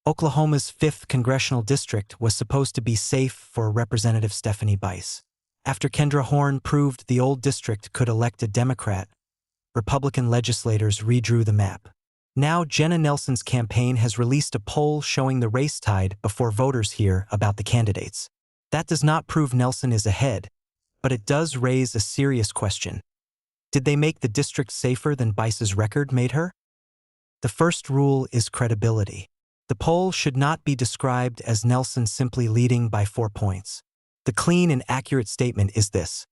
Oklahoma's 5th congressional district was supposed to be safe for Representative Stephanie Bice. After Kendra Horn proved the old district could elect a Democrat, Republican legislators redrew the map. Now Jenna Nelson's campaign has released a poll showing the race tied before voters hear about the candidates. That does not prove Nelson is ahead, but it does raise a serious question. Did they make the district safer than Bice's record made her? The first rule is credibility. The poll should not be described as Nelson simply leading by 4 points. The clean and accurate statement is this.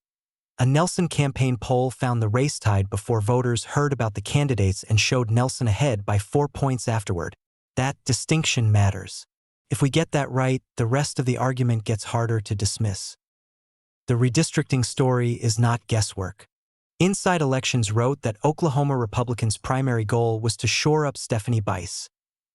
A Nelson campaign poll found the race tied before voters heard about the candidates and showed Nelson ahead by 4 points afterward. That distinction matters. If we get that right, the rest of the argument gets harder to dismiss. The redistricting story is not guesswork. Inside Elections wrote that Oklahoma Republicans' primary goal was to shore up Stephanie Bice,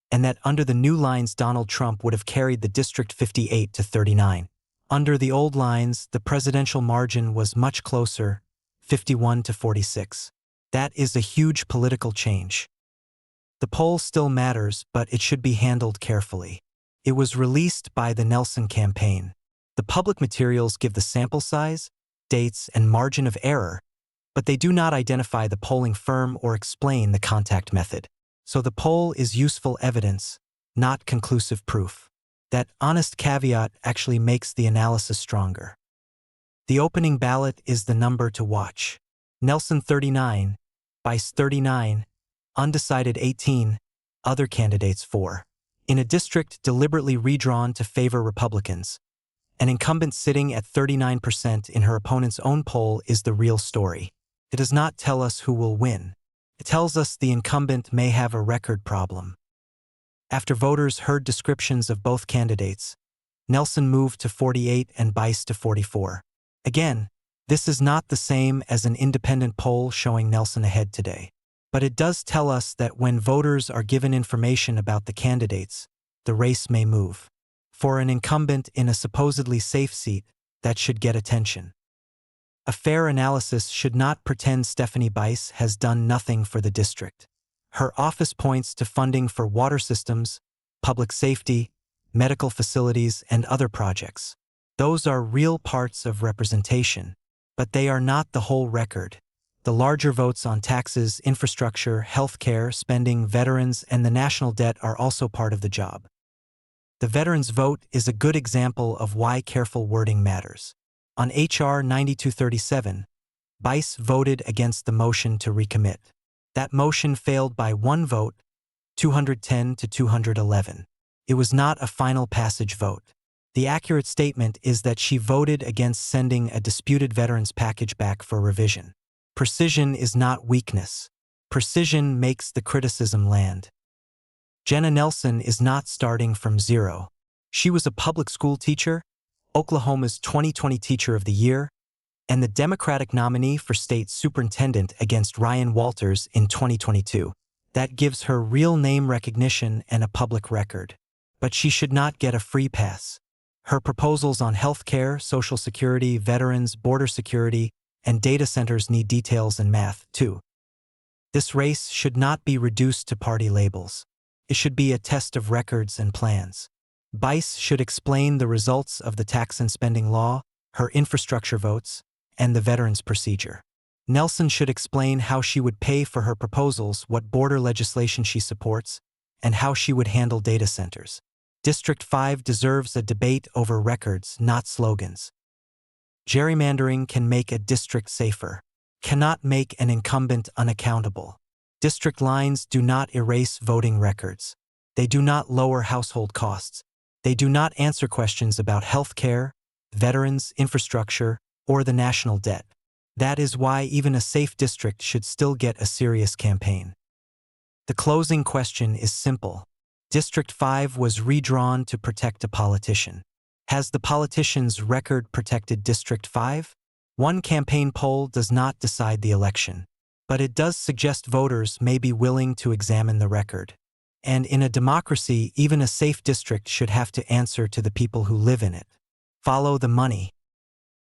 and that under the new lines Donald Trump would have carried the district 58 to 39. Under the old lines, the presidential margin was much closer, 51 to 46. That is a huge political change. The poll still matters, but it should be handled carefully. It was released by the Nelson campaign. The public materials give the sample size, dates, and margin of error, but they do not identify the polling firm or explain the contact method. So the poll is useful evidence, not conclusive proof. That honest caveat actually makes the analysis stronger. The opening ballot is the number to watch. Nelson 39, Bice 39, undecided 18, other candidates 4. In a district deliberately redrawn to favor Republicans, an incumbent sitting at 39% in her opponent's own poll is the real story. It does not tell us who will win. It tells us the incumbent may have a record problem. After voters heard descriptions of both candidates, Nelson moved to 48 and Bice to 44. Again, this is not the same as an independent poll showing Nelson ahead today. But it does tell us that when voters are given information about the candidates, the race may move. For an incumbent in a supposedly safe seat, that should get attention. A fair analysis should not pretend Stephanie Bice has done nothing for the district. Her office points to funding for water systems, public safety, medical facilities, and other projects. Those are real parts of representation, but they are not the whole record. The larger votes on taxes, infrastructure, healthcare, spending, veterans, and the national debt are also part of the job. The veterans' vote is a good example of why careful wording matters. On H.R. 9237, Bice voted against the motion to recommit. That motion failed by 1 vote, 210 to 211. It was not a final passage vote. The accurate statement is that she voted against sending a disputed veterans package back for revision. Precision is not weakness. Precision makes the criticism land. Jenna Nelson is not starting from zero. She was a public school teacher, Oklahoma's 2020 Teacher of the Year, and the Democratic nominee for state superintendent against Ryan Walters in 2022. That gives her real name recognition and a public record. But she should not get a free pass. Her proposals on health care, Social Security, veterans, border security, and data centers need details and math, too. This race should not be reduced to party labels. It should be a test of records and plans. Bice should explain the results of the tax and spending law, her infrastructure votes, and the veterans procedure. Nelson should explain how she would pay for her proposals, what border legislation she supports, and how she would handle data centers. District 5 deserves a debate over records, not slogans. Gerrymandering can make a district safer, cannot make an incumbent unaccountable. District lines do not erase voting records. They do not lower household costs. They do not answer questions about health care, veterans, infrastructure, or the national debt. That is why even a safe district should still get a serious campaign. The closing question is simple. District 5 was redrawn to protect a politician. Has the politician's record protected District 5? One campaign poll does not decide the election, but it does suggest voters may be willing to examine the record. And in a democracy, even a safe district should have to answer to the people who live in it. Follow the money.